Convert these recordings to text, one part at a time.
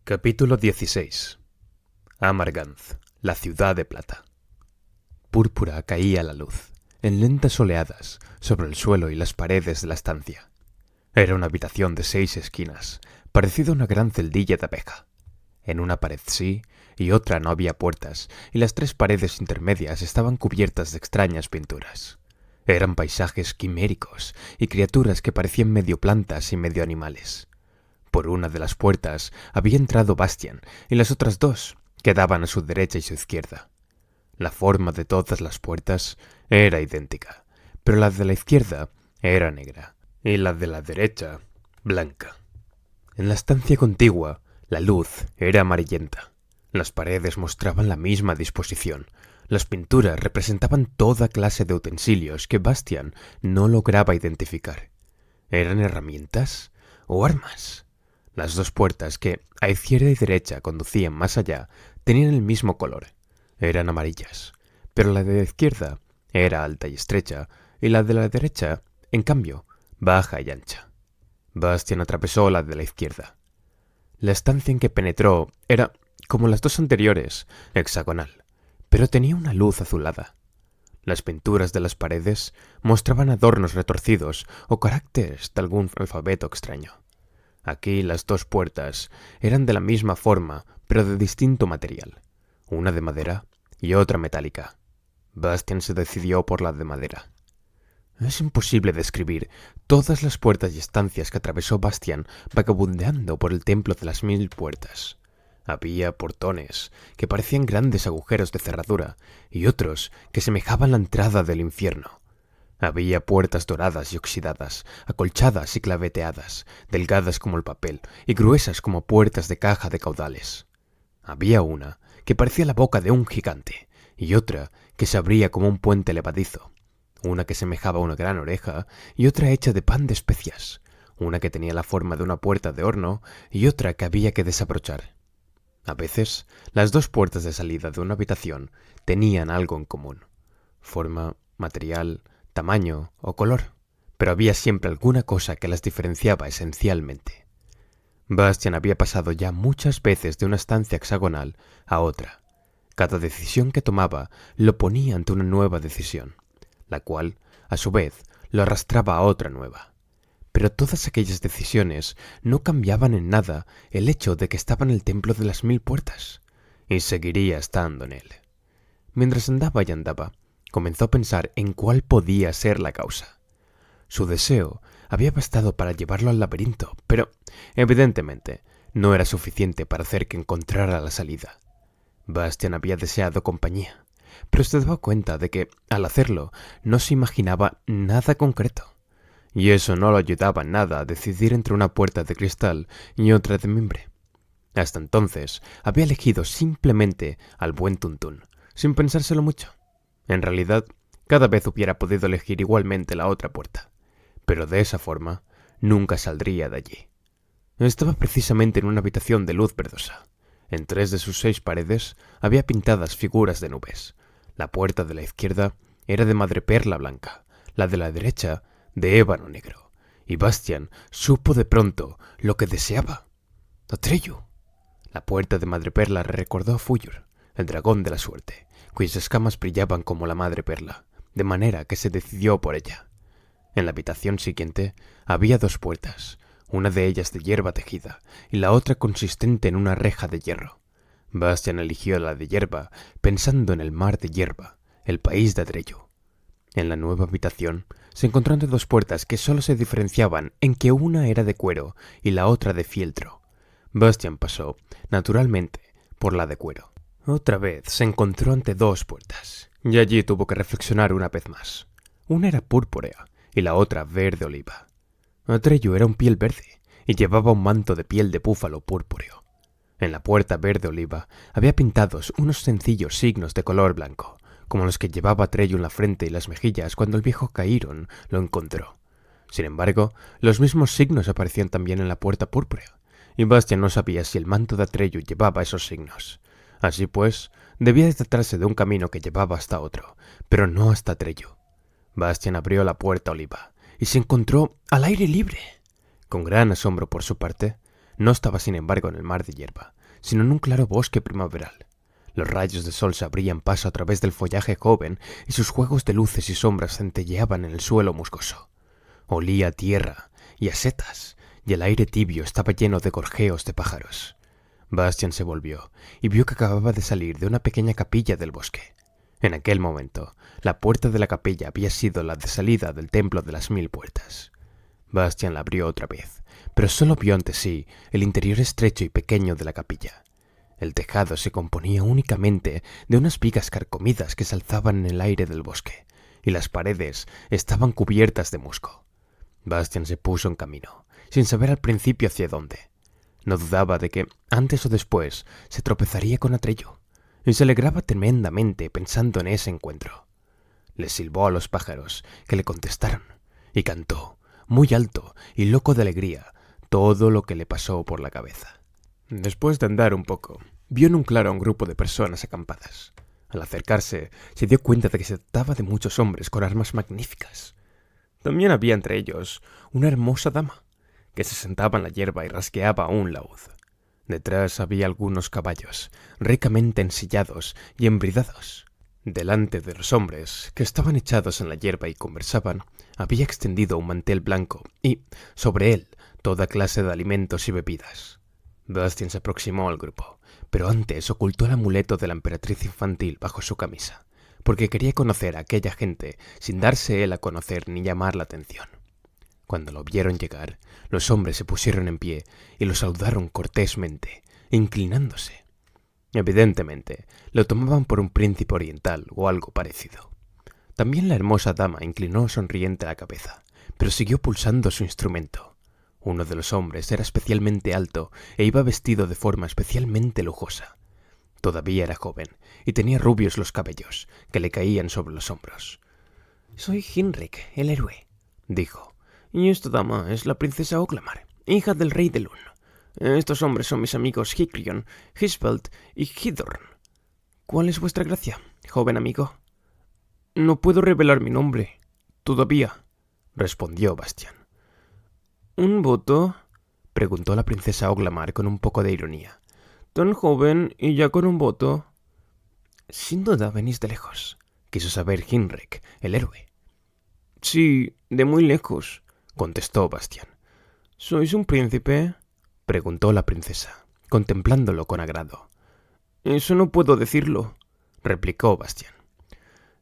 Capítulo 16. Amarganth, la ciudad de plata. Púrpura caía la luz, en lentas oleadas, sobre el suelo y las paredes de la estancia. Era una habitación de 6 esquinas, parecida a una gran celdilla de abeja. En una pared sí, y otra no había puertas, y las 3 paredes intermedias estaban cubiertas de extrañas pinturas. Eran paisajes quiméricos y criaturas que parecían medio plantas y medio animales. Por una de las puertas había entrado Bastian y las otras 2 quedaban a su derecha y su izquierda. La forma de todas las puertas era idéntica, pero la de la izquierda era negra y la de la derecha blanca. En la estancia contigua la luz era amarillenta. Las paredes mostraban la misma disposición. Las pinturas representaban toda clase de utensilios que Bastian no lograba identificar. ¿Eran herramientas o armas? Las 2 puertas que, a izquierda y derecha, conducían más allá, tenían el mismo color. Eran amarillas, pero la de la izquierda era alta y estrecha, y la de la derecha, en cambio, baja y ancha. Bastian atravesó la de la izquierda. La estancia en que penetró era, como las 2 anteriores, hexagonal, pero tenía una luz azulada. Las pinturas de las paredes mostraban adornos retorcidos o caracteres de algún alfabeto extraño. Aquí las 2 puertas eran de la misma forma, pero de distinto material, una de madera y otra metálica. Bastian se decidió por la de madera. Es imposible describir todas las puertas y estancias que atravesó Bastian vagabundeando por el templo de las 1000 puertas. Había portones que parecían grandes agujeros de cerradura y otros que semejaban la entrada del infierno. Había puertas doradas y oxidadas, acolchadas y claveteadas, delgadas como el papel y gruesas como puertas de caja de caudales. Había una que parecía la boca de un gigante y otra que se abría como un puente levadizo, una que semejaba una gran oreja y otra hecha de pan de especias, una que tenía la forma de una puerta de horno y otra que había que desabrochar. A veces, las 2 puertas de salida de una habitación tenían algo en común: forma, material, tamaño o color, pero había siempre alguna cosa que las diferenciaba esencialmente. Bastian había pasado ya muchas veces de una estancia hexagonal a otra. Cada decisión que tomaba lo ponía ante una nueva decisión, la cual, a su vez, lo arrastraba a otra nueva. Pero todas aquellas decisiones no cambiaban en nada el hecho de que estaba en el templo de las 1000 puertas, y seguiría estando en él. Mientras andaba y andaba, comenzó a pensar en cuál podía ser la causa. Su deseo había bastado para llevarlo al laberinto, pero, evidentemente, no era suficiente para hacer que encontrara la salida. Bastian había deseado compañía, pero se daba cuenta de que, al hacerlo, no se imaginaba nada concreto. Y eso no lo ayudaba en nada a decidir entre una puerta de cristal y otra de mimbre. Hasta entonces, había elegido simplemente al buen Tuntún, sin pensárselo mucho. En realidad, cada vez hubiera podido elegir igualmente la otra puerta, pero de esa forma nunca saldría de allí. Estaba precisamente en una habitación de luz verdosa. En 3 de sus 6 paredes había pintadas figuras de nubes. La puerta de la izquierda era de madreperla blanca, la de la derecha de ébano negro, y Bastian supo de pronto lo que deseaba: Atreyu. La puerta de madreperla recordó a Fuyur, el dragón de la suerte, cuyas escamas brillaban como la madreperla, de manera que se decidió por ella. En la habitación siguiente había 2 puertas, una de ellas de hierba tejida y la otra consistente en una reja de hierro. Bastian eligió la de hierba, pensando en el mar de hierba, el país de Atreyu. En la nueva habitación se encontró entre 2 puertas que solo se diferenciaban en que una era de cuero y la otra de fieltro. Bastian pasó, naturalmente, por la de cuero. Otra vez se encontró ante 2 puertas, y allí tuvo que reflexionar una vez más. Una era purpúrea y la otra verde oliva. Atreyu era un piel verde y llevaba un manto de piel de búfalo purpúreo. En la puerta verde oliva había pintados unos sencillos signos de color blanco, como los que llevaba Atreyu en la frente y las mejillas cuando el viejo Cairón lo encontró. Sin embargo, los mismos signos aparecían también en la puerta púrpura, y Bastian no sabía si el manto de Atreyu llevaba esos signos. Así pues, debía de tratarse de un camino que llevaba hasta otro, pero no hasta Atreyu. Bastian abrió la puerta oliva y se encontró al aire libre. Con gran asombro por su parte, No estaba sin embargo en el mar de hierba, sino en un claro bosque primaveral. Los rayos de sol se abrían paso a través del follaje joven y sus juegos de luces y sombras centelleaban en el suelo musgoso. Olía a tierra y a setas, y el aire tibio estaba lleno de gorjeos de pájaros. Bastian se volvió y vio que acababa de salir de una pequeña capilla del bosque. En aquel momento, la puerta de la capilla había sido la de salida del templo de las 1000 puertas. Bastian la abrió otra vez, pero solo vio ante sí el interior estrecho y pequeño de la capilla. El tejado se componía únicamente de unas vigas carcomidas que se alzaban en el aire del bosque, y las paredes estaban cubiertas de musgo. Bastian se puso en camino, sin saber al principio hacia dónde. No dudaba de que, antes o después, se tropezaría con Atreyu, y se alegraba tremendamente pensando en ese encuentro. Le silbó a los pájaros, que le contestaron, y cantó, muy alto y loco de alegría, todo lo que le pasó por la cabeza. Después de andar un poco, vio en un claro a un grupo de personas acampadas. Al acercarse, se dio cuenta de que se trataba de muchos hombres con armas magníficas. También había entre ellos una hermosa dama, que se sentaba en la hierba y rasgueaba un laúd. Detrás había algunos caballos, ricamente ensillados y embridados. Delante de los hombres, que estaban echados en la hierba y conversaban, había extendido un mantel blanco y, sobre él, toda clase de alimentos y bebidas. Bastian se aproximó al grupo, pero antes ocultó el amuleto de la emperatriz infantil bajo su camisa, porque quería conocer a aquella gente sin darse él a conocer ni llamar la atención. Cuando lo vieron llegar, los hombres se pusieron en pie y lo saludaron cortésmente, inclinándose. Evidentemente, lo tomaban por un príncipe oriental o algo parecido. También la hermosa dama inclinó sonriente la cabeza, pero siguió pulsando su instrumento. Uno de los hombres era especialmente alto e iba vestido de forma especialmente lujosa. Todavía era joven y tenía rubios los cabellos que le caían sobre los hombros. «Soy Hinrik, el héroe», dijo, «y esta dama es la princesa Oglamar, hija del rey de Lun. Estos hombres son mis amigos Hikrion, Hispelt y Hidorn. ¿Cuál es vuestra gracia, joven amigo?» «No puedo revelar mi nombre, todavía», respondió Bastian. «¿Un voto?», preguntó la princesa Oglamar con un poco de ironía. «¿Tan joven y ya con un voto?» «Sin duda venís de lejos», quiso saber Hinrik, el héroe. «Sí, de muy lejos», contestó Bastian. «¿Sois un príncipe?», preguntó la princesa, contemplándolo con agrado. «Eso no puedo decirlo», replicó Bastian.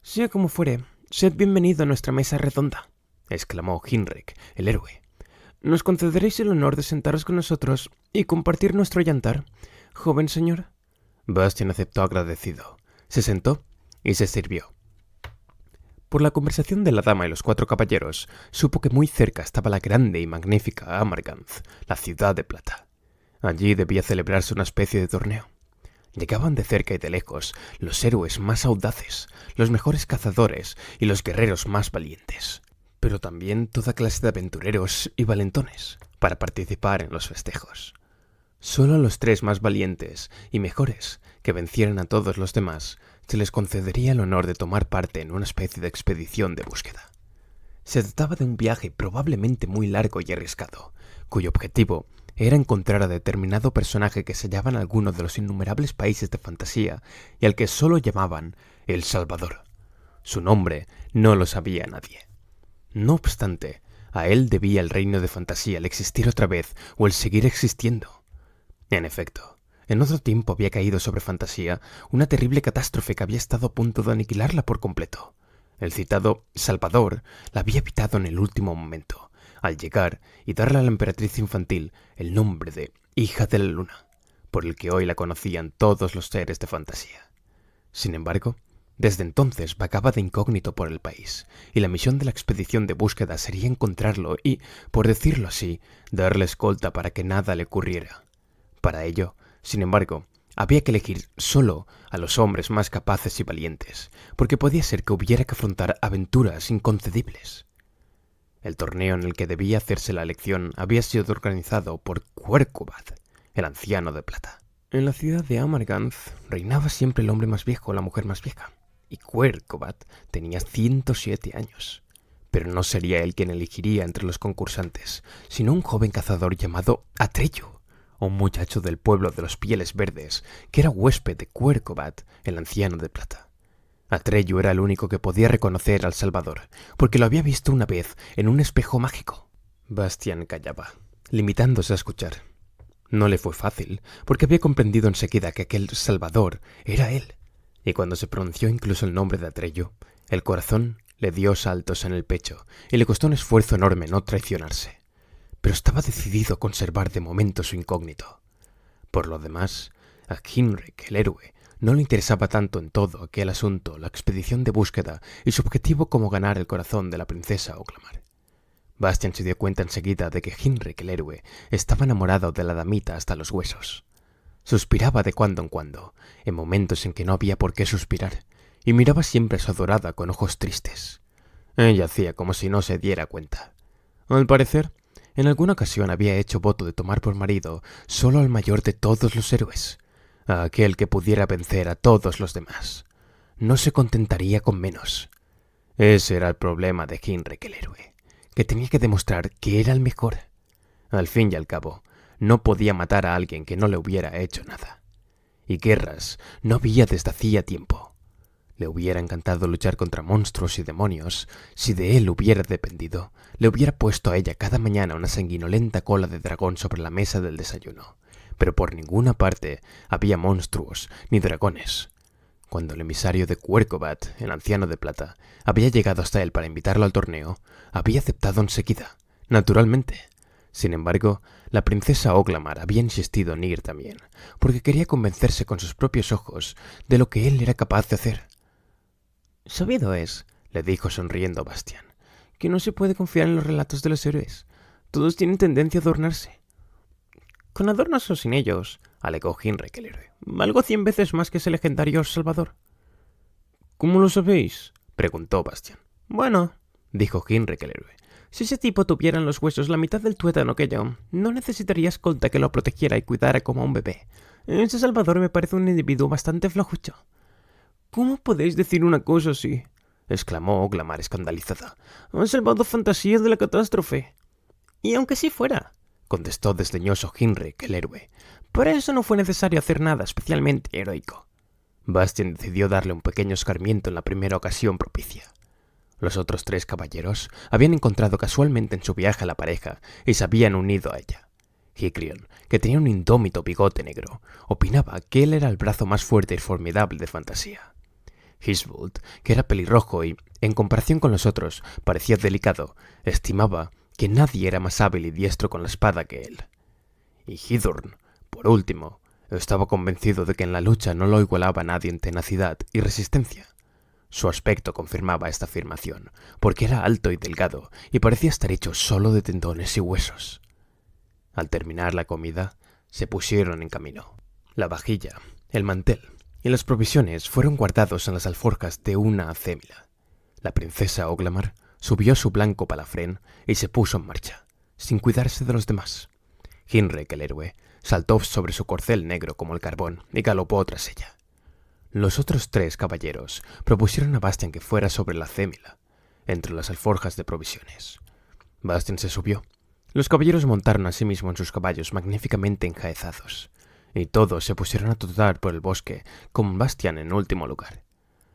«Sea como fuere, sed bienvenido a nuestra mesa redonda», exclamó Hinrik, el héroe. «¿Nos concederéis el honor de sentaros con nosotros y compartir nuestro yantar, joven señor?» Bastian aceptó agradecido. Se sentó y se sirvió. Por la conversación de la dama y los 4 caballeros, supo que muy cerca estaba la grande y magnífica Amarganth, la ciudad de plata. Allí debía celebrarse una especie de torneo. Llegaban de cerca y de lejos los héroes más audaces, los mejores cazadores y los guerreros más valientes, pero también toda clase de aventureros y valentones para participar en los festejos. Solo a los 3 más valientes y mejores, que vencieran a todos los demás, se les concedería el honor de tomar parte en una especie de expedición de búsqueda. Se trataba de un viaje probablemente muy largo y arriesgado, cuyo objetivo era encontrar a determinado personaje que se hallaba en alguno de los innumerables países de fantasía y al que solo llamaban El Salvador. Su nombre no lo sabía nadie. No obstante, a él debía el reino de fantasía el existir otra vez o el seguir existiendo. En efecto, en otro tiempo había caído sobre fantasía una terrible catástrofe que había estado a punto de aniquilarla por completo. El citado Salvador la había evitado en el último momento, al llegar y darle a la emperatriz infantil el nombre de Hija de la Luna, por el que hoy la conocían todos los seres de fantasía. Sin embargo, desde entonces vagaba de incógnito por el país, y la misión de la expedición de búsqueda sería encontrarlo y, por decirlo así, darle escolta para que nada le ocurriera. Para ello, sin embargo, había que elegir solo a los hombres más capaces y valientes, porque podía ser que hubiera que afrontar aventuras inconcebibles. El torneo en el que debía hacerse la elección había sido organizado por Quercubad, el anciano de plata. En la ciudad de Amarganth reinaba siempre el hombre más viejo o la mujer más vieja, y Quercubad tenía 107 años. Pero no sería él quien elegiría entre los concursantes, sino un joven cazador llamado Atreyu, un muchacho del pueblo de los Pieles Verdes, que era huésped de Cuercovat, el anciano de plata. Atreyu era el único que podía reconocer al Salvador, porque lo había visto una vez en un espejo mágico. Bastian callaba, limitándose a escuchar. No le fue fácil, porque había comprendido enseguida que aquel Salvador era él, y cuando se pronunció incluso el nombre de Atreyu, el corazón le dio saltos en el pecho y le costó un esfuerzo enorme no traicionarse. Pero estaba decidido a conservar de momento su incógnito. Por lo demás, a Heinrich, el héroe, no le interesaba tanto en todo aquel asunto la expedición de búsqueda y su objetivo como ganar el corazón de la princesa Oghlamar. Bastian se dio cuenta enseguida de que Heinrich, el héroe, estaba enamorado de la damita hasta los huesos. Suspiraba de cuando en cuando, en momentos en que no había por qué suspirar, y miraba siempre a su adorada con ojos tristes. Ella hacía como si no se diera cuenta. Al parecer, en alguna ocasión había hecho voto de tomar por marido solo al mayor de todos los héroes, a aquel que pudiera vencer a todos los demás. No se contentaría con menos. Ese era el problema de Heinrich, el héroe, que tenía que demostrar que era el mejor. Al fin y al cabo, no podía matar a alguien que no le hubiera hecho nada. Y guerras no había desde hacía tiempo. Le hubiera encantado luchar contra monstruos y demonios. Si de él hubiera dependido, le hubiera puesto a ella cada mañana una sanguinolenta cola de dragón sobre la mesa del desayuno. Pero por ninguna parte había monstruos ni dragones. Cuando el emisario de Cuercovat, el anciano de plata, había llegado hasta él para invitarlo al torneo, había aceptado enseguida, naturalmente. Sin embargo, la princesa Oghlamar había insistido en ir también, porque quería convencerse con sus propios ojos de lo que él era capaz de hacer. «Sabido es», le dijo sonriendo a Bastian, «que no se puede confiar en los relatos de los héroes. Todos tienen tendencia a adornarse». «Con adornos o sin ellos», alegó Heinrich el héroe, «valgo 100 veces más que ese legendario Salvador». «¿Cómo lo sabéis?», preguntó Bastian. «Bueno», dijo Heinrich el héroe, «si ese tipo tuviera en los huesos la mitad del tuétano que yo, no necesitaría escolta que lo protegiera y cuidara como a un bebé. Ese Salvador me parece un individuo bastante flojucho». «¿Cómo podéis decir una cosa así?», exclamó Oghlamar escandalizada. «Han salvado fantasías de la catástrofe». «Y aunque sí fuera», contestó desdeñoso Heinrich el héroe, «por eso no fue necesario hacer nada especialmente heroico». Bastian decidió darle un pequeño escarmiento en la primera ocasión propicia. Los otros 3 caballeros habían encontrado casualmente en su viaje a la pareja y se habían unido a ella. Hicrion, que tenía un indómito bigote negro, opinaba que él era el brazo más fuerte y formidable de fantasía. Hisbult, que era pelirrojo y, en comparación con los otros, parecía delicado, estimaba que nadie era más hábil y diestro con la espada que él. Y Hidorn, por último, estaba convencido de que en la lucha no lo igualaba nadie en tenacidad y resistencia. Su aspecto confirmaba esta afirmación, porque era alto y delgado y parecía estar hecho solo de tendones y huesos. Al terminar la comida, se pusieron en camino. La vajilla, el mantel y las provisiones fueron guardados en las alforjas de una acémila. La princesa Oghlamar subió a su blanco palafrén y se puso en marcha, sin cuidarse de los demás. Heinrich el héroe saltó sobre su corcel negro como el carbón y galopó tras ella. Los otros 3 caballeros propusieron a Bastian que fuera sobre la acémila, entre las alforjas de provisiones. Bastian se subió. Los caballeros montaron asimismo en sus caballos magníficamente enjaezados, y todos se pusieron a trotar por el bosque, con Bastian en último lugar.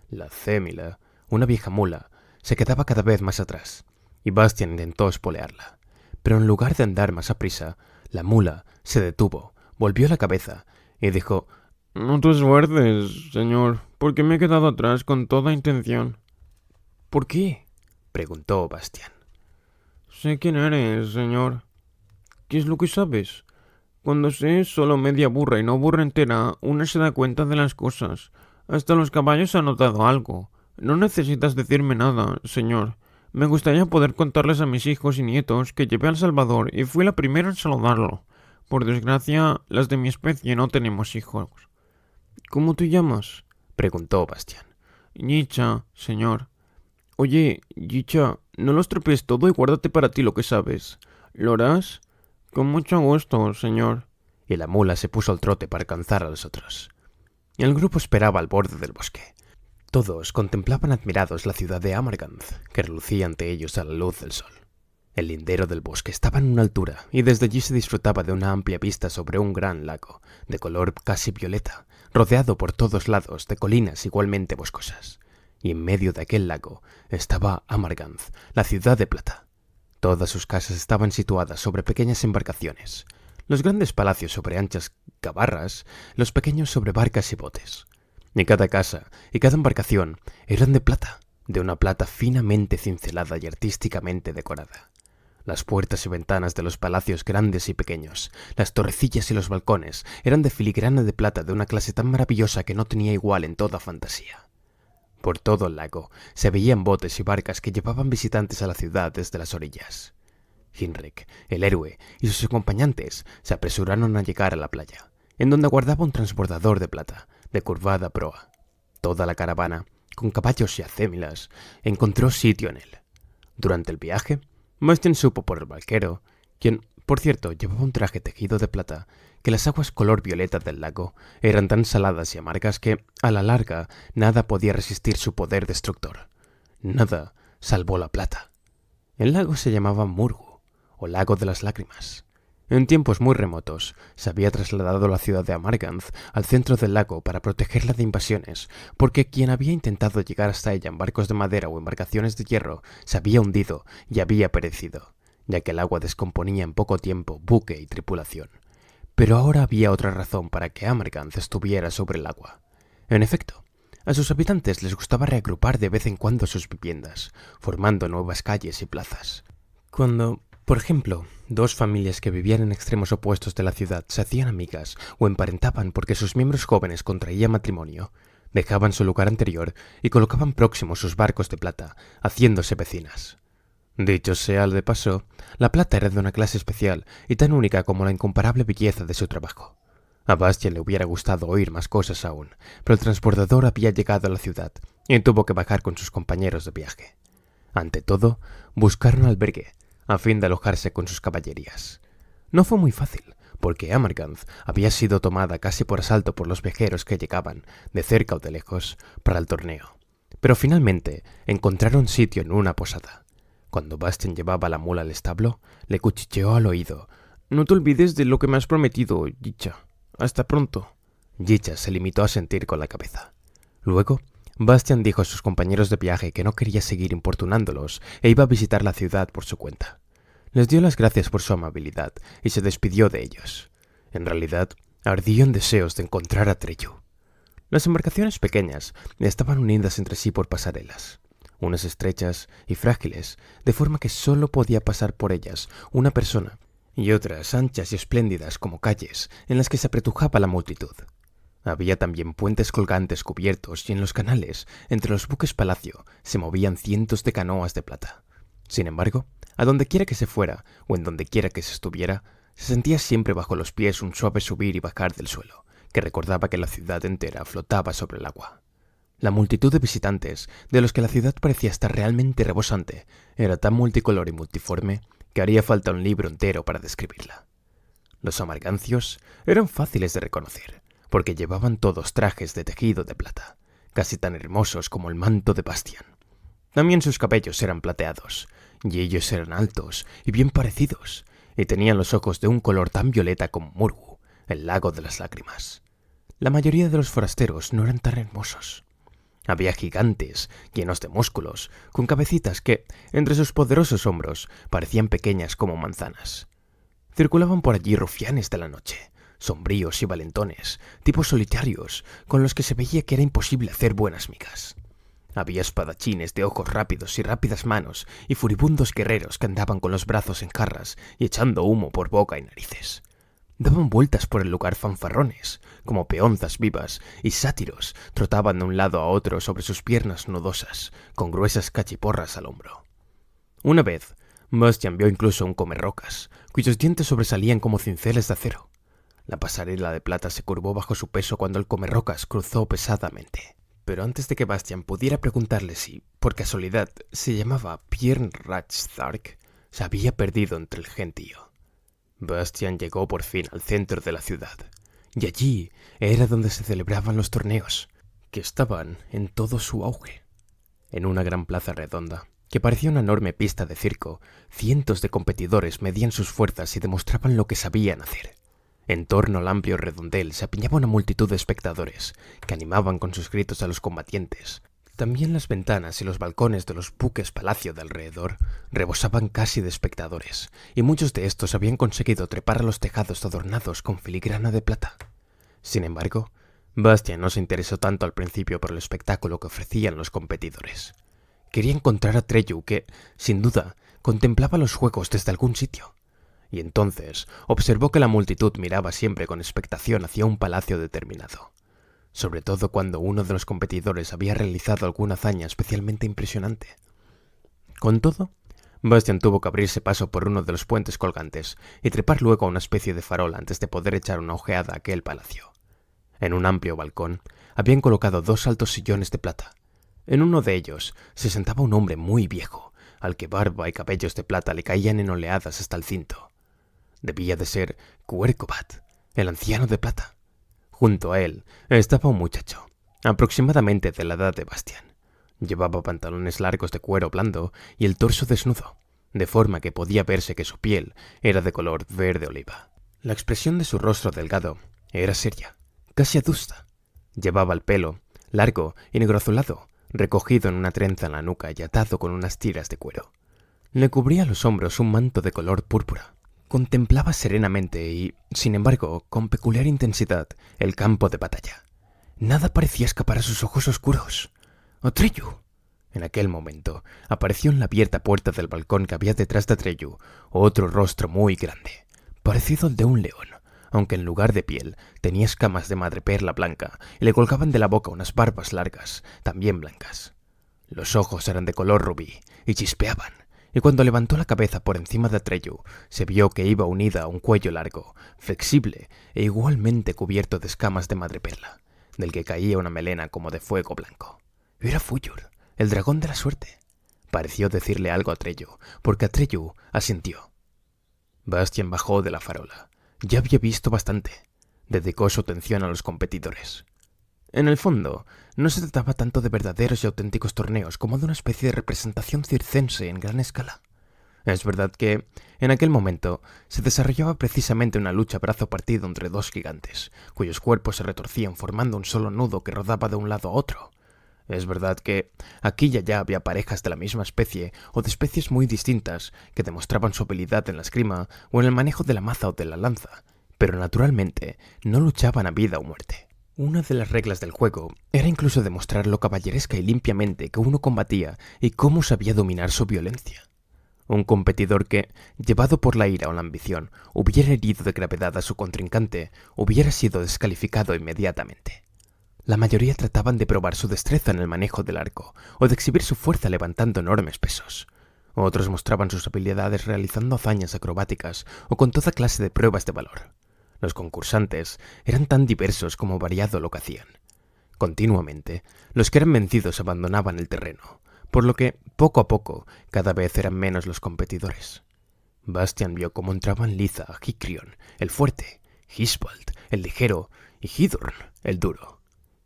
La acémila, una vieja mula, se quedaba cada vez más atrás, y Bastian intentó espolearla. Pero en lugar de andar más aprisa, la mula se detuvo, volvió la cabeza y dijo: «No te esfuerces, señor, porque me he quedado atrás con toda intención». «¿Por qué?», preguntó Bastian. «Sé quién eres, señor». «¿Qué es lo que sabes?». «Cuando sé solo media burra y no burra entera, uno se da cuenta de las cosas. Hasta los caballos han notado algo. No necesitas decirme nada, señor. Me gustaría poder contarles a mis hijos y nietos que llevé al Salvador y fui la primera en saludarlo. Por desgracia, las de mi especie no tenemos hijos». «¿Cómo te llamas?», preguntó Bastian. «Yicha, señor». «Oye, Yicha, no lo estropees todo y guárdate para ti lo que sabes. ¿Lo harás?». «Con mucho gusto, señor». Y la mula se puso al trote para alcanzar a los otros. El grupo esperaba al borde del bosque. Todos contemplaban admirados la ciudad de Amarganth, que relucía ante ellos a la luz del sol. El lindero del bosque estaba en una altura y desde allí se disfrutaba de una amplia vista sobre un gran lago, de color casi violeta, rodeado por todos lados de colinas igualmente boscosas. Y en medio de aquel lago estaba Amarganth, la ciudad de plata. Todas sus casas estaban situadas sobre pequeñas embarcaciones, los grandes palacios sobre anchas gabarras, los pequeños sobre barcas y botes. Y cada casa y cada embarcación eran de plata, de una plata finamente cincelada y artísticamente decorada. Las puertas y ventanas de los palacios grandes y pequeños, las torrecillas y los balcones eran de filigrana de plata de una clase tan maravillosa que no tenía igual en toda fantasía. Por todo el lago se veían botes y barcas que llevaban visitantes a la ciudad desde las orillas. Hinrik, el héroe, y sus acompañantes se apresuraron a llegar a la playa, en donde aguardaba un transbordador de plata, de curvada proa. Toda la caravana, con caballos y acémilas, encontró sitio en él. Durante el viaje, Bastian supo por el barquero, quien, por cierto, llevaba un traje tejido de plata, que las aguas color violeta del lago eran tan saladas y amargas que, a la larga, nada podía resistir su poder destructor. Nada salvó la plata. El lago se llamaba Murgu, o Lago de las Lágrimas. En tiempos muy remotos, se había trasladado la ciudad de Amarganth al centro del lago para protegerla de invasiones, porque quien había intentado llegar hasta ella en barcos de madera o embarcaciones de hierro se había hundido y había perecido, ya que el agua descomponía en poco tiempo buque y tripulación. Pero ahora había otra razón para que Amarganth estuviera sobre el agua. En efecto, a sus habitantes les gustaba reagrupar de vez en cuando sus viviendas, formando nuevas calles y plazas. Cuando, por ejemplo, dos familias que vivían en extremos opuestos de la ciudad se hacían amigas o emparentaban porque sus miembros jóvenes contraían matrimonio, dejaban su lugar anterior y colocaban próximos sus barcos de plata, haciéndose vecinas. Dicho sea de paso, la plata era de una clase especial y tan única como la incomparable belleza de su trabajo. A Bastian le hubiera gustado oír más cosas aún, pero el transbordador había llegado a la ciudad y tuvo que bajar con sus compañeros de viaje. Ante todo, buscaron albergue, a fin de alojarse con sus caballerías. No fue muy fácil, porque Amarganth había sido tomada casi por asalto por los viajeros que llegaban, de cerca o de lejos, para el torneo. Pero finalmente encontraron sitio en una posada. Cuando Bastian llevaba la mula al establo, le cuchicheó al oído. «No te olvides de lo que me has prometido, Yicha. Hasta pronto». Yicha se limitó a sentir con la cabeza. Luego, Bastian dijo a sus compañeros de viaje que no quería seguir importunándolos e iba a visitar la ciudad por su cuenta. Les dio las gracias por su amabilidad y se despidió de ellos. En realidad, ardió en deseos de encontrar a Treyu. Las embarcaciones pequeñas estaban unidas entre sí por pasarelas, unas estrechas y frágiles, de forma que solo podía pasar por ellas una persona, y otras anchas y espléndidas como calles en las que se apretujaba la multitud. Había también puentes colgantes cubiertos y en los canales, entre los buques palacio, se movían cientos de canoas de plata. Sin embargo, a donde quiera que se fuera o en donde quiera que se estuviera, se sentía siempre bajo los pies un suave subir y bajar del suelo, que recordaba que la ciudad entera flotaba sobre el agua. La multitud de visitantes, de los que la ciudad parecía estar realmente rebosante, era tan multicolor y multiforme que haría falta un libro entero para describirla. Los amargancios eran fáciles de reconocer, porque llevaban todos trajes de tejido de plata, casi tan hermosos como el manto de Bastian. También sus cabellos eran plateados, y ellos eran altos y bien parecidos, y tenían los ojos de un color tan violeta como Murgu, el lago de las lágrimas. La mayoría de los forasteros no eran tan hermosos. Había gigantes, llenos de músculos, con cabecitas que, entre sus poderosos hombros, parecían pequeñas como manzanas. Circulaban por allí rufianes de la noche, sombríos y valentones, tipos solitarios, con los que se veía que era imposible hacer buenas migas. Había espadachines de ojos rápidos y rápidas manos, y furibundos guerreros que andaban con los brazos en jarras y echando humo por boca y narices. Daban vueltas por el lugar fanfarrones, como peonzas vivas, y sátiros trotaban de un lado a otro sobre sus piernas nudosas, con gruesas cachiporras al hombro. Una vez, Bastian vio incluso un comerrocas, cuyos dientes sobresalían como cinceles de acero. La pasarela de plata se curvó bajo su peso cuando el comerrocas cruzó pesadamente. Pero antes de que Bastian pudiera preguntarle si, por casualidad, se llamaba Björn Ragnar, se había perdido entre el gentío. Bastian llegó por fin al centro de la ciudad, y allí era donde se celebraban los torneos, que estaban en todo su auge. En una gran plaza redonda, que parecía una enorme pista de circo. Cientos de competidores medían sus fuerzas y demostraban lo que sabían hacer. En torno al amplio redondel se apiñaba una multitud de espectadores, que animaban con sus gritos a los combatientes. También las ventanas y los balcones de los buques palacio de alrededor rebosaban casi de espectadores, y muchos de estos habían conseguido trepar a los tejados adornados con filigrana de plata. Sin embargo, Bastian no se interesó tanto al principio por el espectáculo que ofrecían los competidores. Quería encontrar a Treyu, que, sin duda, contemplaba los juegos desde algún sitio. Y entonces observó que la multitud miraba siempre con expectación hacia un palacio determinado, sobre todo cuando uno de los competidores había realizado alguna hazaña especialmente impresionante. Con todo, Bastian tuvo que abrirse paso por uno de los puentes colgantes y trepar luego a una especie de farol antes de poder echar una ojeada a aquel palacio. En un amplio balcón habían colocado 2 altos sillones de plata. En uno de ellos se sentaba un hombre muy viejo, al que barba y cabellos de plata le caían en oleadas hasta el cinto. Debía de ser Cuercobat, el anciano de plata. Junto a él estaba un muchacho, aproximadamente de la edad de Bastian. Llevaba pantalones largos de cuero blando y el torso desnudo, de forma que podía verse que su piel era de color verde oliva. La expresión de su rostro delgado era seria, casi adusta. Llevaba el pelo largo y negro azulado, recogido en una trenza en la nuca y atado con unas tiras de cuero. Le cubría los hombros un manto de color púrpura. Contemplaba serenamente y, sin embargo, con peculiar intensidad, el campo de batalla. Nada parecía escapar a sus ojos oscuros. ¡Atreyu! En aquel momento apareció en la abierta puerta del balcón que había detrás de Atreyu otro rostro muy grande, parecido al de un león, aunque en lugar de piel tenía escamas de madreperla blanca y le colgaban de la boca unas barbas largas, también blancas. Los ojos eran de color rubí y chispeaban, y cuando levantó la cabeza por encima de Atreyu, se vio que iba unida a un cuello largo, flexible e igualmente cubierto de escamas de madreperla, del que caía una melena como de fuego blanco. Era Fuyur, el dragón de la suerte. Pareció decirle algo a Atreyu, porque Atreyu asintió. Bastian bajó de la farola. Ya había visto bastante. Dedicó su atención a los competidores. En el fondo, no se trataba tanto de verdaderos y auténticos torneos como de una especie de representación circense en gran escala. Es verdad que, en aquel momento, se desarrollaba precisamente una lucha a brazo partido entre 2 gigantes, cuyos cuerpos se retorcían formando un solo nudo que rodaba de un lado a otro. Es verdad que aquí y allá había parejas de la misma especie o de especies muy distintas que demostraban su habilidad en la esgrima o en el manejo de la maza o de la lanza, pero naturalmente no luchaban a vida o muerte. Una de las reglas del juego era incluso demostrar lo caballeresca y limpiamente que uno combatía y cómo sabía dominar su violencia. Un competidor que, llevado por la ira o la ambición, hubiera herido de gravedad a su contrincante, hubiera sido descalificado inmediatamente. La mayoría trataban de probar su destreza en el manejo del arco o de exhibir su fuerza levantando enormes pesos. Otros mostraban sus habilidades realizando hazañas acrobáticas o con toda clase de pruebas de valor. Los concursantes eran tan diversos como variado lo que hacían. Continuamente, los que eran vencidos abandonaban el terreno, por lo que, poco a poco, cada vez eran menos los competidores. Bastian vio cómo entraban Liza, Hikrion, el fuerte, Hisbald, el ligero, y Hidorn, el duro.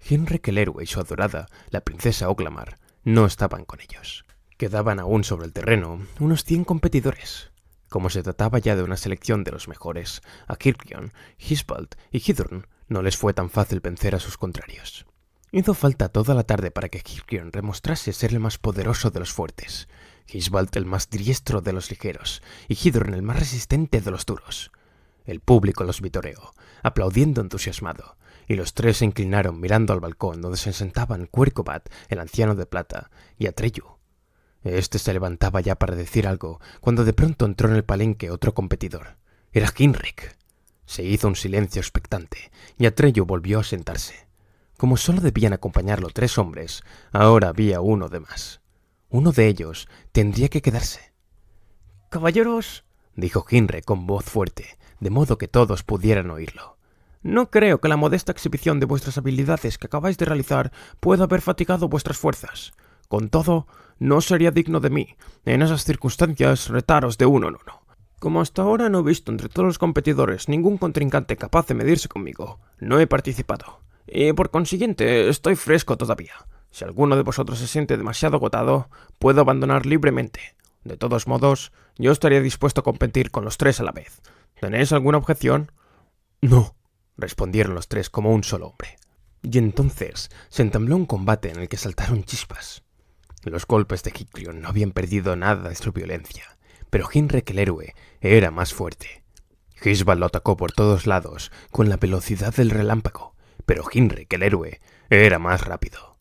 Hinrik el héroe y su adorada, la princesa Oglamar, no estaban con ellos. Quedaban aún sobre el terreno unos 100 competidores. Como se trataba ya de una selección de los mejores, a Hikrion, Hisbald y Hidorn no les fue tan fácil vencer a sus contrarios. Hizo falta toda la tarde para que Hikrion demostrase ser el más poderoso de los fuertes, Hisbald el más diestro de los ligeros y Hidorn el más resistente de los duros. El público los vitoreó, aplaudiendo entusiasmado, y los 3 se inclinaron mirando al balcón donde se sentaban Cuercobat, el anciano de plata, y Atreyu. Este se levantaba ya para decir algo, cuando de pronto entró en el palenque otro competidor. Era Hinrik. Se hizo un silencio expectante, y Atreyu volvió a sentarse. Como solo debían acompañarlo 3 hombres, ahora había uno de más. Uno de ellos tendría que quedarse. «Caballeros», dijo Hinrik con voz fuerte, de modo que todos pudieran oírlo. «No creo que la modesta exhibición de vuestras habilidades que acabáis de realizar pueda haber fatigado vuestras fuerzas. Con todo, no sería digno de mí, en esas circunstancias, retaros de uno en uno. Como hasta ahora no he visto entre todos los competidores ningún contrincante capaz de medirse conmigo, no he participado, y por consiguiente estoy fresco todavía. Si alguno de vosotros se siente demasiado agotado, puedo abandonar libremente. De todos modos, yo estaría dispuesto a competir con los 3 a la vez. ¿Tenéis alguna objeción? No, respondieron los 3 como un solo hombre. Y entonces se entabló un combate en el que saltaron chispas. Los golpes de Hicklyon no habían perdido nada de su violencia, pero Hinrek el héroe era más fuerte. Hishbal lo atacó por todos lados con la velocidad del relámpago, pero Hinrek el héroe era más rápido.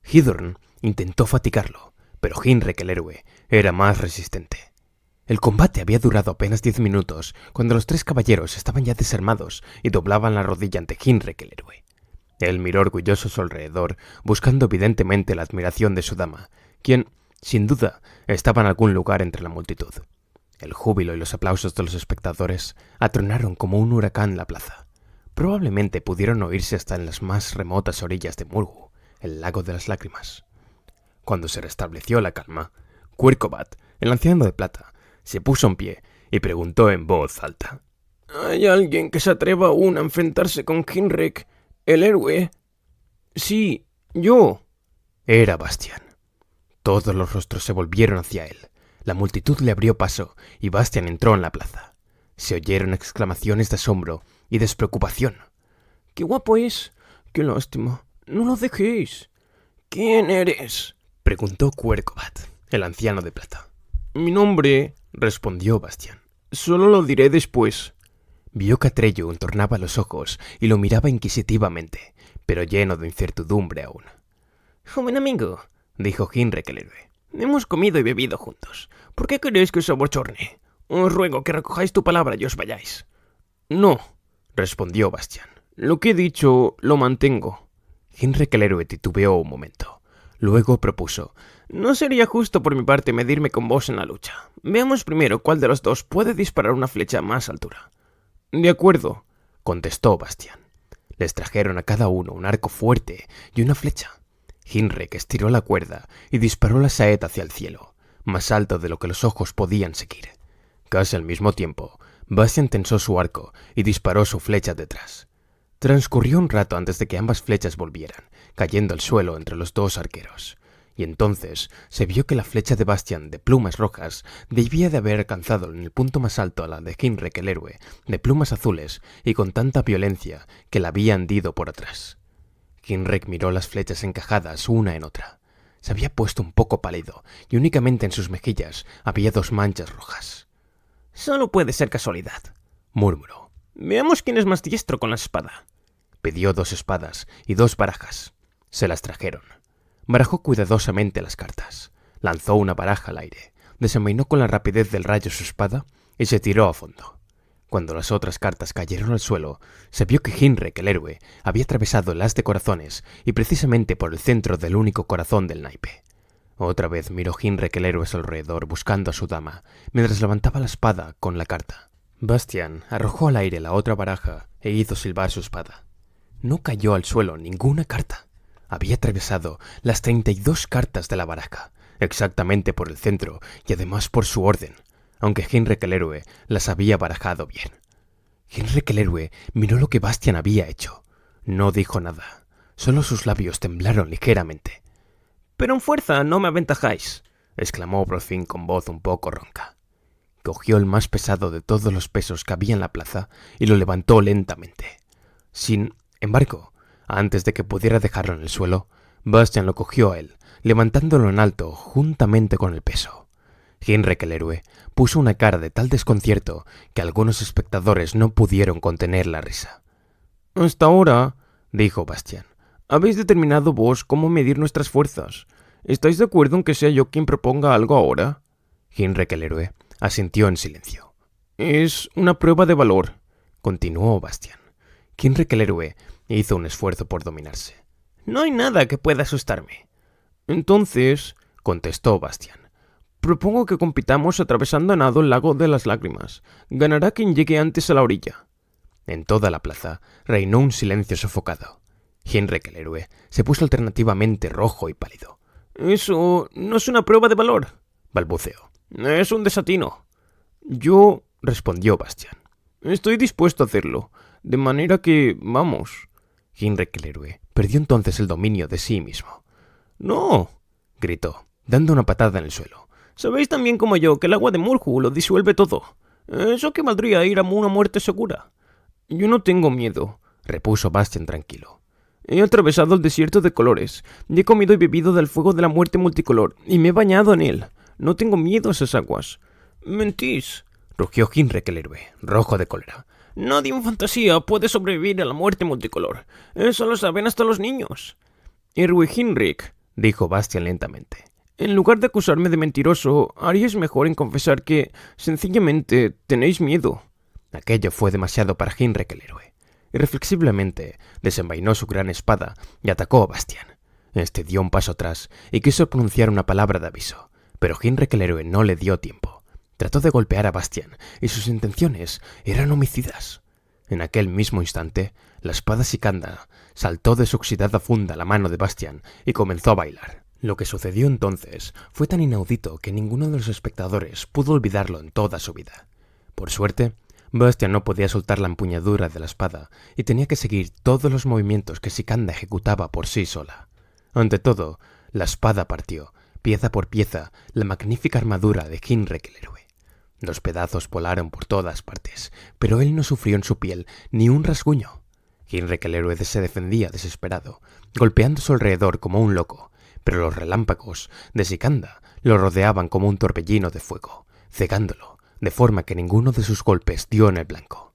Hidorn intentó fatigarlo, pero Hinrek el héroe era más resistente. El combate había durado apenas 10 minutos cuando los 3 caballeros estaban ya desarmados y doblaban la rodilla ante Hinrek el héroe. Él miró orgulloso a su alrededor, buscando evidentemente la admiración de su dama, quien, sin duda, estaba en algún lugar entre la multitud. El júbilo y los aplausos de los espectadores atronaron como un huracán la plaza. Probablemente pudieron oírse hasta en las más remotas orillas de Murgu, el lago de las lágrimas. Cuando se restableció la calma, Quirkobat, el anciano de plata, se puso en pie y preguntó en voz alta: ¿Hay alguien que se atreva aún a enfrentarse con Hinrek, el héroe? Sí, yo. Era Bastian. Todos los rostros se volvieron hacia él. La multitud le abrió paso y Bastian entró en la plaza. Se oyeron exclamaciones de asombro y despreocupación. ¡Qué guapo es! ¡Qué lástima! ¡No lo dejéis! ¿Quién eres?, preguntó Quirkobat, el anciano de plata. Mi nombre, respondió Bastian. Solo lo diré después. Vio que Atreyu entornaba los ojos y lo miraba inquisitivamente, pero lleno de incertidumbre aún. Joven amigo, dijo Hinrek el héroe, hemos comido y bebido juntos. ¿Por qué queréis que os abochorne? Os ruego que recojáis tu palabra y os vayáis. No, respondió Bastian. Lo que he dicho lo mantengo. Hinrek el héroe titubeó un momento. Luego propuso: No sería justo por mi parte medirme con vos en la lucha. Veamos primero cuál de los dos puede disparar una flecha a más altura. De acuerdo, contestó Bastian. Les trajeron a cada uno un arco fuerte y una flecha. Hinrek estiró la cuerda y disparó la saeta hacia el cielo, más alto de lo que los ojos podían seguir. Casi al mismo tiempo, Bastian tensó su arco y disparó su flecha detrás. Transcurrió un rato antes de que ambas flechas volvieran, cayendo al suelo entre los 2 arqueros. Y entonces se vio que la flecha de Bastian de plumas rojas debía de haber alcanzado en el punto más alto a la de Hinrek el héroe, de plumas azules y con tanta violencia que la había hendido por atrás. Hinrek miró las flechas encajadas una en otra. Se había puesto un poco pálido y únicamente en sus mejillas había 2 manchas rojas. Solo puede ser casualidad, murmuró. Veamos quién es más diestro con la espada. Pidió 2 espadas y 2 barajas. Se las trajeron. Barajó cuidadosamente las cartas. Lanzó una baraja al aire, desenvainó con la rapidez del rayo su espada y se tiró a fondo. Cuando las otras cartas cayeron al suelo, se vio que Hinrek el héroe había atravesado el as de corazones y precisamente por el centro del único corazón del naipe. Otra vez miró Hinrek el héroe a su alrededor buscando a su dama, mientras levantaba la espada con la carta. Bastian arrojó al aire la otra baraja e hizo silbar su espada. No cayó al suelo ninguna carta. Había atravesado las 32 cartas de la baraja, exactamente por el centro y además por su orden, aunque Hinrek el héroe las había barajado bien. Hinrek el héroe miró lo que Bastian había hecho. No dijo nada, solo sus labios temblaron ligeramente. «Pero en fuerza no me aventajáis», exclamó por fin con voz un poco ronca. Cogió el más pesado de todos los pesos que había en la plaza y lo levantó lentamente. Sin embargo, antes de que pudiera dejarlo en el suelo, Bastian lo cogió a él, levantándolo en alto juntamente con el peso. Hinrek el héroe puso una cara de tal desconcierto que algunos espectadores no pudieron contener la risa. «Hasta ahora», dijo Bastian, «habéis determinado vos cómo medir nuestras fuerzas. ¿Estáis de acuerdo en que sea yo quien proponga algo ahora?» Hinrek el héroe asintió en silencio. «Es una prueba de valor», continuó Bastian. Hinrek el héroe hizo un esfuerzo por dominarse. «No hay nada que pueda asustarme». «Entonces», contestó Bastian, «propongo que compitamos atravesando a nado el lago de las lágrimas. Ganará quien llegue antes a la orilla». En toda la plaza reinó un silencio sofocado. Hinrek el héroe se puso alternativamente rojo y pálido. «Eso no es una prueba de valor», balbuceó. «Es un desatino». «Yo», respondió Bastian, «estoy dispuesto a hacerlo, de manera que vamos». Hinrek el héroe perdió entonces el dominio de sí mismo. ¡No!, gritó, dando una patada en el suelo. Sabéis tan bien como yo que el agua de Mulhu lo disuelve todo. ¿Eso qué valdría ir a una muerte segura? Yo no tengo miedo, repuso Bastian tranquilo. He atravesado el desierto de colores, y he comido y bebido del fuego de la muerte multicolor, y me he bañado en él. No tengo miedo a esas aguas. Mentís, rugió Hinrik el héroe, rojo de cólera. Nadie en fantasía puede sobrevivir a la muerte multicolor. Eso lo saben hasta los niños. Héroe Hinrik, dijo Bastian lentamente. En lugar de acusarme de mentiroso, haríais mejor en confesar que, sencillamente, tenéis miedo. Aquello fue demasiado para Hinrik el héroe. Irreflexiblemente desenvainó su gran espada y atacó a Bastian. Este dio un paso atrás y quiso pronunciar una palabra de aviso, pero Hinrik el héroe no le dio tiempo. Trató de golpear a Bastian y sus intenciones eran homicidas. En aquel mismo instante, la espada Sikanda saltó de su oxidada funda a la mano de Bastian y comenzó a bailar. Lo que sucedió entonces fue tan inaudito que ninguno de los espectadores pudo olvidarlo en toda su vida. Por suerte, Bastian no podía soltar la empuñadura de la espada y tenía que seguir todos los movimientos que Sikanda ejecutaba por sí sola. Ante todo, la espada partió, pieza por pieza, la magnífica armadura de Hinrik el héroe. Los pedazos volaron por todas partes, pero él no sufrió en su piel ni un rasguño. Hinrik el héroe se defendía desesperado, golpeando a su alrededor como un loco, pero los relámpagos de Sikanda lo rodeaban como un torbellino de fuego, cegándolo, de forma que ninguno de sus golpes dio en el blanco.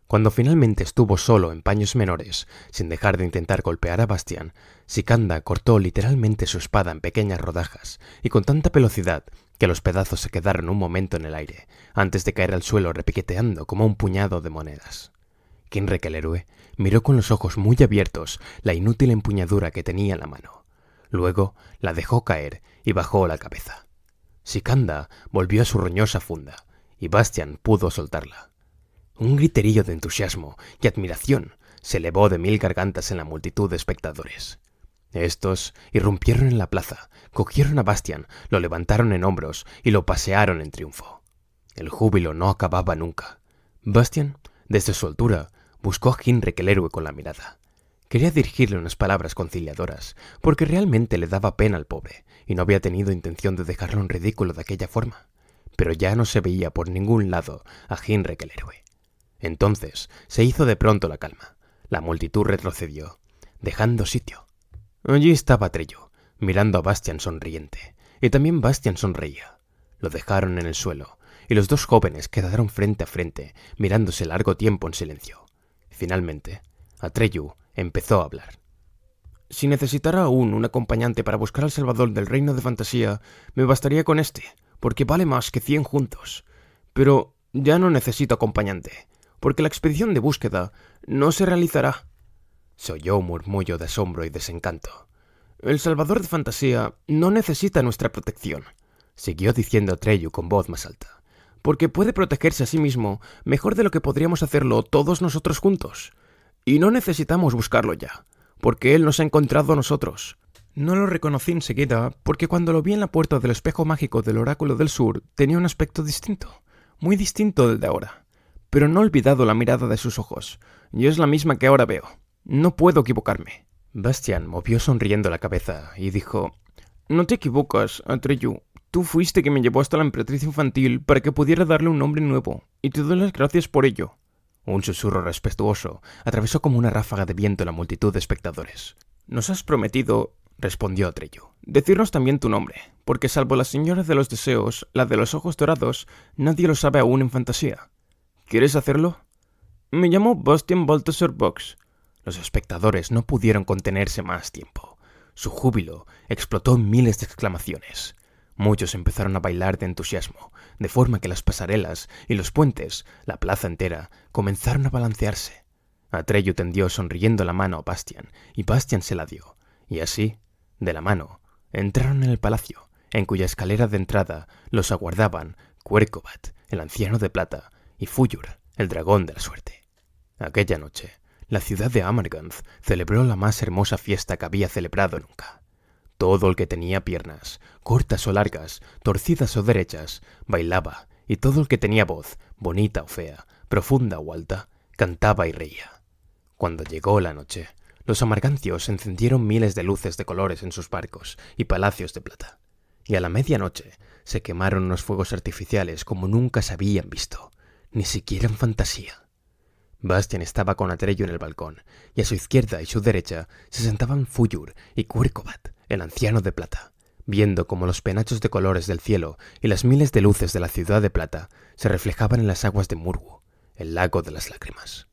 Cuando finalmente estuvo solo en paños menores, sin dejar de intentar golpear a Bastian, Sikanda cortó literalmente su espada en pequeñas rodajas, y con tanta velocidad que los pedazos se quedaron un momento en el aire, antes de caer al suelo repiqueteando como un puñado de monedas. Hinrik el héroe miró con los ojos muy abiertos la inútil empuñadura que tenía en la mano. Luego la dejó caer y bajó la cabeza. Sikanda volvió a su roñosa funda, y Bastian pudo soltarla. Un griterío de entusiasmo y admiración se elevó de 1000 gargantas en la multitud de espectadores. Estos irrumpieron en la plaza, cogieron a Bastian, lo levantaron en hombros y lo pasearon en triunfo. El júbilo no acababa nunca. Bastian, desde su altura, buscó a Hinrik el héroe con la mirada. Quería dirigirle unas palabras conciliadoras, porque realmente le daba pena al pobre, y no había tenido intención de dejarlo en ridículo de aquella forma. Pero ya no se veía por ningún lado a Hinrik el héroe. Entonces se hizo de pronto la calma. La multitud retrocedió, dejando sitio. Allí estaba Atreyu, mirando a Bastian sonriente, y también Bastian sonreía. Lo dejaron en el suelo, y los dos jóvenes quedaron frente a frente, mirándose largo tiempo en silencio. Finalmente, Atreyu empezó a hablar. Si necesitara aún un acompañante para buscar al Salvador del reino de fantasía, me bastaría con este, porque vale más que 100 juntos. Pero ya no necesito acompañante, porque la expedición de búsqueda no se realizará. Se oyó un murmullo de asombro y desencanto. El Salvador de fantasía no necesita nuestra protección, siguió diciendo Atreyu con voz más alta, porque puede protegerse a sí mismo mejor de lo que podríamos hacerlo todos nosotros juntos. Y no necesitamos buscarlo ya, porque él nos ha encontrado a nosotros. No lo reconocí enseguida, porque cuando lo vi en la puerta del espejo mágico del Oráculo del Sur, tenía un aspecto distinto, muy distinto del de ahora. Pero no he olvidado la mirada de sus ojos, y es la misma que ahora veo. No puedo equivocarme. Bastian movió sonriendo la cabeza y dijo: No te equivocas, Atreyu. Tú fuiste quien me llevó hasta la emperatriz infantil para que pudiera darle un nombre nuevo, y te doy las gracias por ello. Un susurro respetuoso atravesó como una ráfaga de viento la multitud de espectadores. Nos has prometido, respondió Atreyu, decirnos también tu nombre, porque salvo la señora de los deseos, la de los ojos dorados, nadie lo sabe aún en fantasía. ¿Quieres hacerlo? Me llamo Bastian Balthasar Box. Los espectadores no pudieron contenerse más tiempo. Su júbilo explotó en miles de exclamaciones. Muchos empezaron a bailar de entusiasmo, de forma que las pasarelas y los puentes, la plaza entera, comenzaron a balancearse. Atreyu tendió sonriendo la mano a Bastian, y Bastian se la dio, y así, de la mano, entraron en el palacio, en cuya escalera de entrada los aguardaban Quercovat, el anciano de plata, y Fuyur, el dragón de la suerte. Aquella noche, la ciudad de Amarganth celebró la más hermosa fiesta que había celebrado nunca. Todo el que tenía piernas, cortas o largas, torcidas o derechas, bailaba, y todo el que tenía voz, bonita o fea, profunda o alta, cantaba y reía. Cuando llegó la noche, los amargancios encendieron miles de luces de colores en sus barcos y palacios de plata, y a la medianoche se quemaron unos fuegos artificiales como nunca se habían visto, ni siquiera en fantasía. Bastian estaba con Atreyu en el balcón, y a su izquierda y su derecha se sentaban Fuyur y Quirkobat, el anciano de plata, viendo cómo los penachos de colores del cielo y las miles de luces de la ciudad de plata se reflejaban en las aguas de Murgu, el lago de las lágrimas.